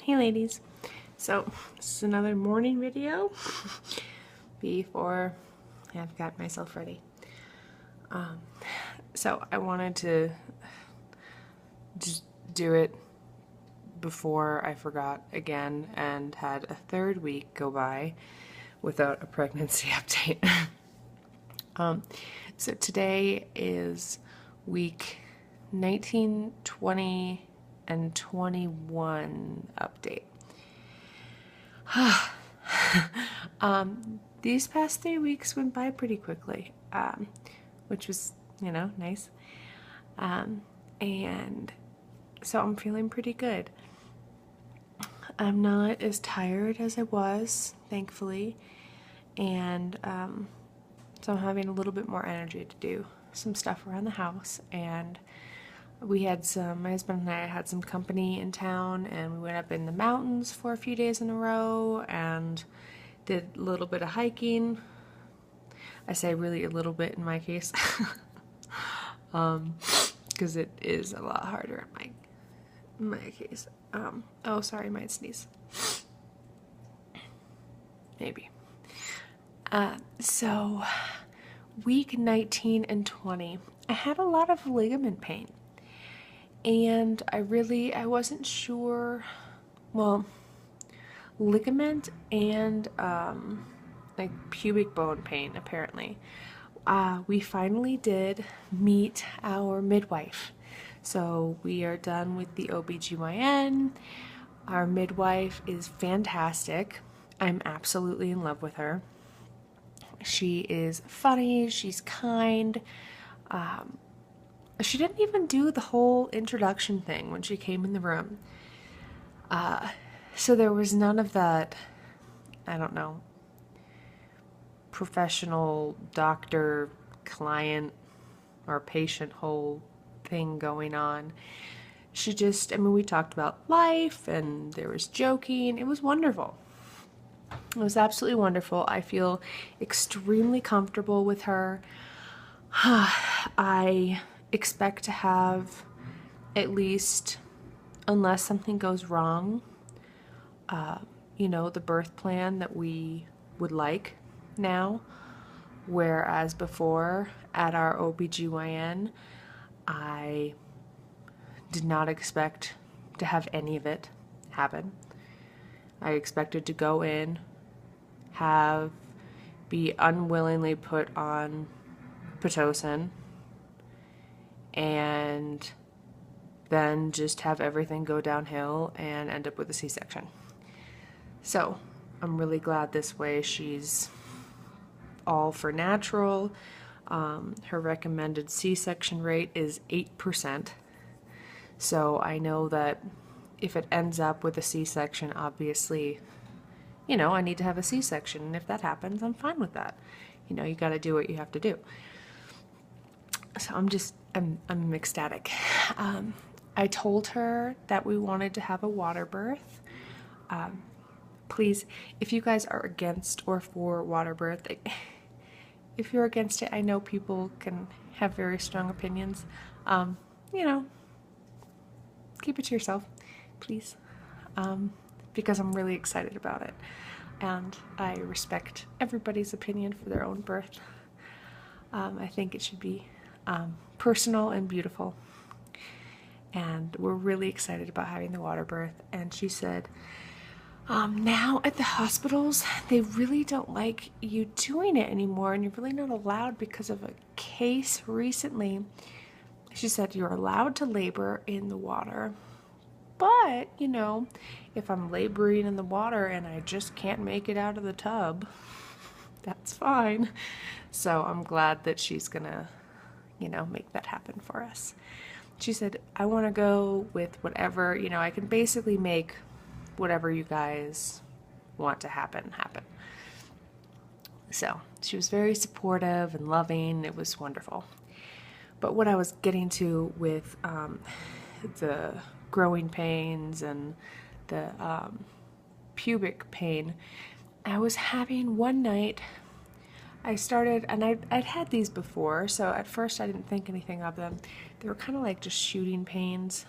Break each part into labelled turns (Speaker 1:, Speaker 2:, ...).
Speaker 1: Hey ladies, so this is another morning video before I've got myself ready. So I wanted to just do it before I forgot again and had a third week go by without a pregnancy update. So today is week 19, 20, and 21 update. These past 3 weeks went by pretty quickly, which was, nice. And so I'm feeling pretty good. I'm not as tired as I was, thankfully, and so I'm having a little bit more energy to do some stuff around the house. And my husband and I had some company in town, and we went up in the mountains for a few days in a row and did a little bit of hiking. I say really a little bit in my case, because it is a lot harder in my case. Oh, sorry, I might sneeze. Maybe. So week 19 and 20, I had a lot of ligament pain. And I wasn't sure, ligament and pubic bone pain, apparently. We finally did meet our midwife. So we are done with the OBGYN. Our midwife is fantastic. I'm absolutely in love with her. She is funny, she's kind. She didn't even do the whole introduction thing when she came in the room. So there was none of that, professional doctor, client, or patient whole thing going on. She just, we talked about life and there was joking. It was wonderful. It was absolutely wonderful. I feel extremely comfortable with her. I expect to have, at least, unless something goes wrong, the birth plan that we would like now, whereas before at our OBGYN, I did not expect to have any of it happen. I expected to go in, be unwillingly put on Pitocin, and then just have everything go downhill and end up with a C-section. So I'm really glad this way she's all for natural. Her recommended C-section rate is 8%. So I know that if it ends up with a C-section, obviously, I need to have a C-section. And if that happens, I'm fine with that. You got to do what you have to do. So I'm ecstatic. I told her that we wanted to have a water birth. Please, if you guys are against or for water birth, if you're against it, I know people can have very strong opinions. Keep it to yourself, please, because I'm really excited about it. And I respect everybody's opinion for their own birth. I think it should be personal and beautiful. And we're really excited about having the water birth. And she said, now at the hospitals, they really don't like you doing it anymore, and you're really not allowed because of a case recently. She said, you're allowed to labor in the water, but, if I'm laboring in the water and I just can't make it out of the tub, that's fine. So I'm glad that she's gonna, make that happen for us. She said, I want to go with whatever, I can basically make whatever you guys want to happen. So she was very supportive and loving. It was wonderful. But what I was getting to with the growing pains and the pubic pain, I was having one night, I started, and I'd had these before, so at first I didn't think anything of them. They were kind of like just shooting pains.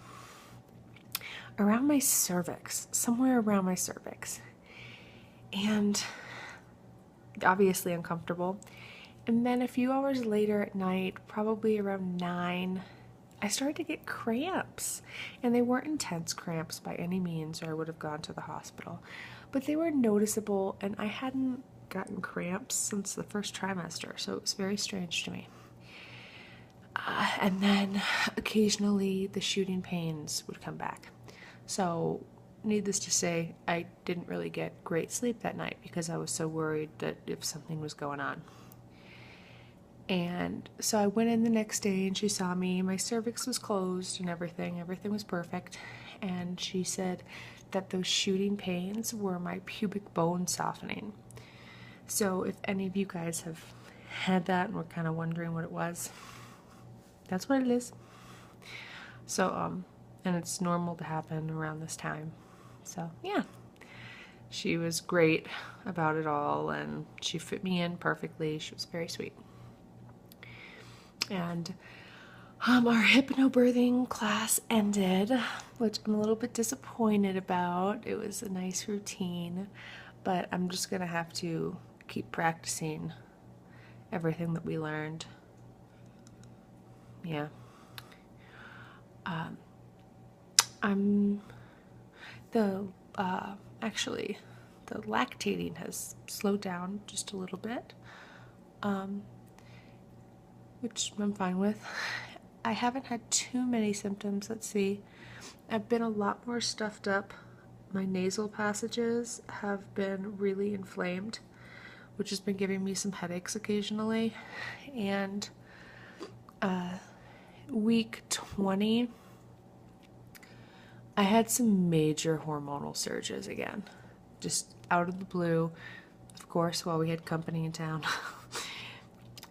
Speaker 1: around my cervix, somewhere around my cervix. And obviously uncomfortable. And then a few hours later at night, probably around 9, I started to get cramps. And they weren't intense cramps by any means, or I would have gone to the hospital. But they were noticeable, and I hadn't gotten cramps since the first trimester, so it was very strange to me. And then occasionally the shooting pains would come back. So needless to say, I didn't really get great sleep that night because I was so worried that if something was going on. And so I went in the next day and she saw me. My cervix was closed and everything was perfect. And she said that those shooting pains were my pubic bone softening. So if any of you guys have had that and were kind of wondering what it was, that's what it is. So, and it's normal to happen around this time. So, yeah. She was great about it all, and she fit me in perfectly. She was very sweet. And our hypnobirthing class ended, which I'm a little bit disappointed about. It was a nice routine, but I'm just going to have to keep practicing everything that we learned. Yeah. Actually, the lactating has slowed down just a little bit, which I'm fine with. I haven't had too many symptoms. Let's see. I've been a lot more stuffed up. My nasal passages have been really inflamed, which has been giving me some headaches occasionally. And week 20, I had some major hormonal surges again, just out of the blue, of course, while we had company in town.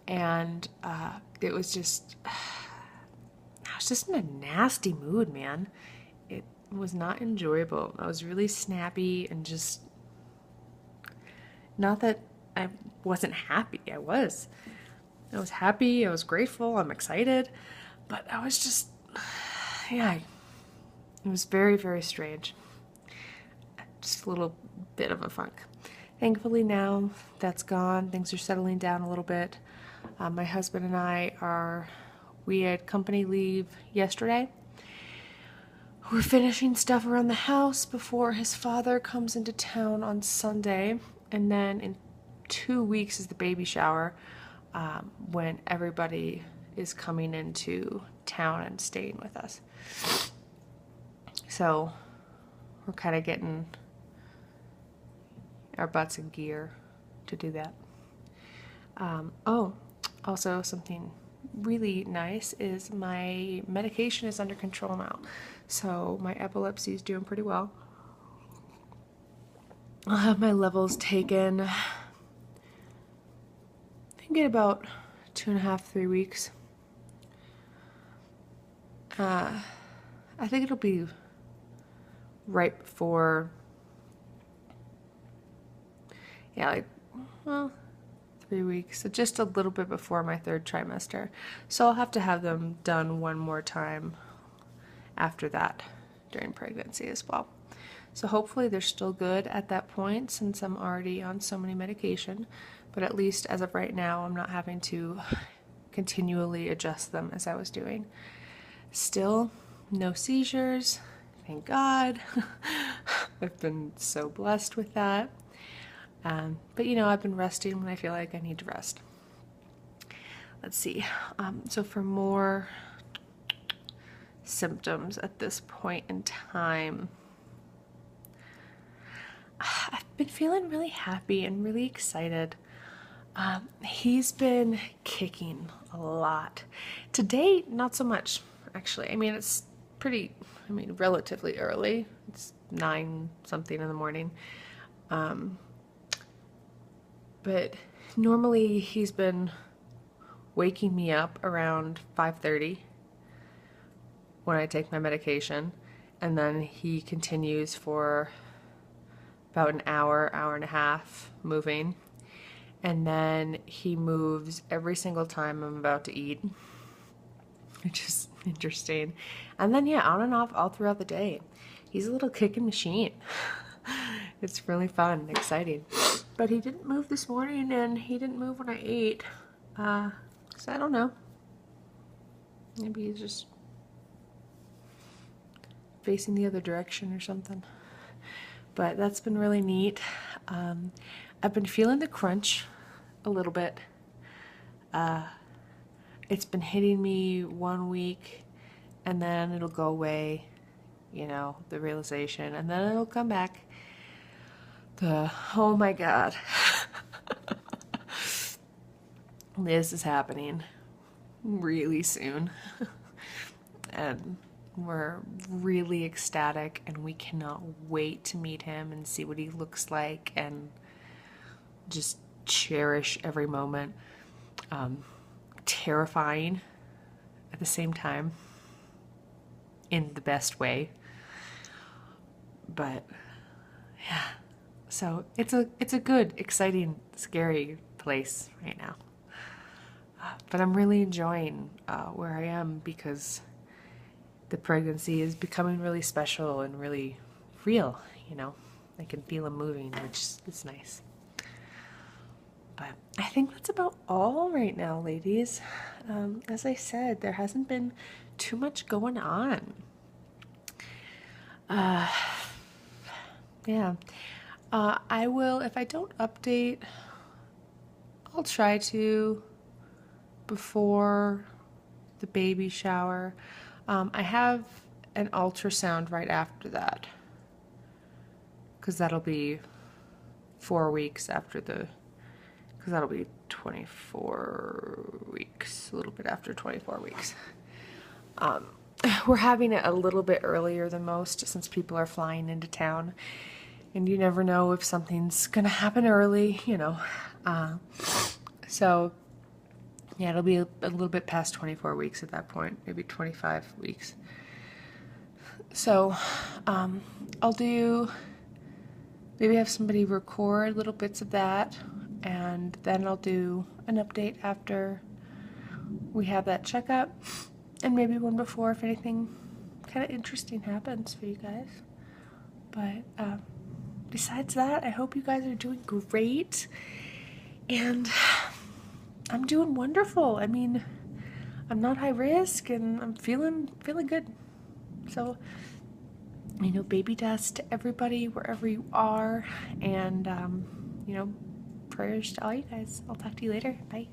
Speaker 1: And it was just, I was just in a nasty mood, man. It was not enjoyable. I was really snappy and just, not that I wasn't happy. I was happy, I was grateful, I'm excited, but I was just, yeah, it was very, very strange. Just a little bit of a funk. Thankfully now that's gone. Things are settling down a little bit. My husband and we had company leave yesterday. We're finishing stuff around the house before his father comes into town on Sunday. And then in 2 weeks is the baby shower, when everybody is coming into town and staying with us. So we're kind of getting our butts in gear to do that. Also something really nice is my medication is under control now. So my epilepsy is doing pretty well. I'll have my levels taken, I think, in about 2.5, 3 weeks. I think it'll be right before, 3 weeks, so just a little bit before my 3rd trimester. So I'll have to have them done one more time after that during pregnancy as well. So hopefully they're still good at that point, since I'm already on so many medication, but at least as of right now, I'm not having to continually adjust them as I was doing. Still, no seizures, thank God. I've been so blessed with that. But I've been resting when I feel like I need to rest. Let's see. So for more symptoms at this point in time, I've been feeling really happy and really excited. He's been kicking a lot. To date, not so much, actually. It's relatively early. It's 9 something in the morning. But normally he's been waking me up around 5:30 when I take my medication, and then he continues for about an hour, hour and a half moving, and then he moves every single time I'm about to eat, which is interesting. And then on and off all throughout the day. he's a little kicking machine. It's really fun, exciting. But he didn't move this morning, and he didn't move when I ate. So I don't know. Maybe he's just facing the other direction or something. But that's been really neat. I've been feeling the crunch a little bit. It's been hitting me 1 week, and then it'll go away, you know, the realization, and then it'll come back. Oh my God. This is happening really soon. And we're really ecstatic, and we cannot wait to meet him and see what he looks like and just cherish every moment. Terrifying at the same time, in the best way. But yeah, so it's a good, exciting, scary place right now. But I'm really enjoying where I am, because the pregnancy is becoming really special and really real, you know. I can feel him moving, which is nice. But I think that's about all right now, ladies. As I said, there hasn't been too much going on. Yeah. I will, if I don't update, I'll try to before the baby shower. I have an ultrasound right after that, because that'll be 4 weeks after because that'll be 24 weeks, a little bit after 24 weeks. We're having it a little bit earlier than most, since people are flying into town, and you never know if something's gonna happen early, you know. So yeah, it'll be a little bit past 24 weeks at that point, maybe 25 weeks. So I'll maybe have somebody record little bits of that, and then I'll do an update after we have that checkup, and maybe one before if anything kind of interesting happens for you guys. But besides that, I hope you guys are doing great, and I'm doing wonderful. I mean, I'm not high risk, and I'm feeling good. So, you know, baby dust to everybody wherever you are, and you know, prayers to all you guys. I'll talk to you later. Bye.